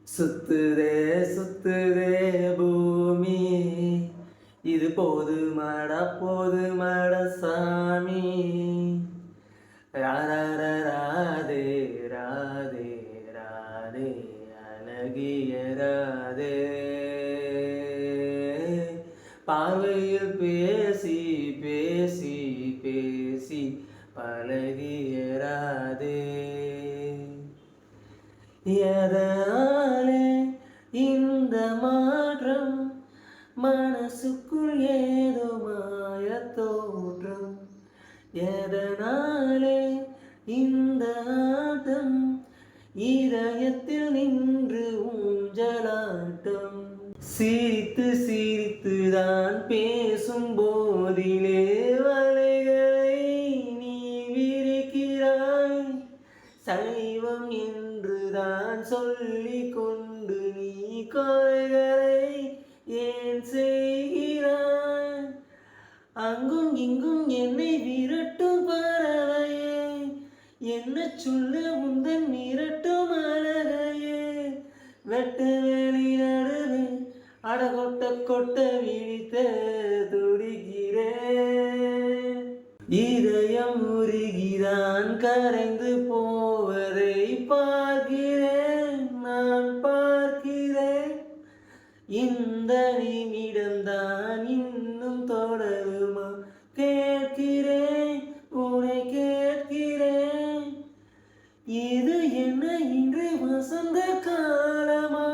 சுத்துதே சுத்துதே பூமி இது போது மட சாமி ராரே ராதே ராதே அழகிய ராதே பார்வையில் பேசி பேசி பேசி பழகிய ராதே எதனாலே இந்த மாற்றம் மனசுக்குள் ஏதோ மாய தோற்றம் எதனாலே இந்த ஆட்டம் இதயத்தில் நின்று ஊஞ்சலாட்டம் சிரித்து சிரித்து தான் பேசும் போதிலே வலைகளை நீ விரிக்கிறாய் சைவம் என்றுதான் சொல்லிக் கொண்டு நீ கொலைகளை ஏன் செய்கிறாய் அங்கும் இங்கும் என்னை விரட்டும் பறவையே என்ன சொல்ல உந்தன் மிரட்டும் அழகையே வெட்ட வெளி நடுவே அடகொட்ட கொட்ட விழித்த துடிக்கிறேன் இதயம் உருகிதான் கரைந்து போவதை பார்க்கிறேன் நான் பார்க்கிறேன் இந்த நிமிடம்தான் இன்னும் தொடருமா கேட்கிறேன் உன்னை கேட்கிறேன் இது என்ன இன்று வசந்த காலமா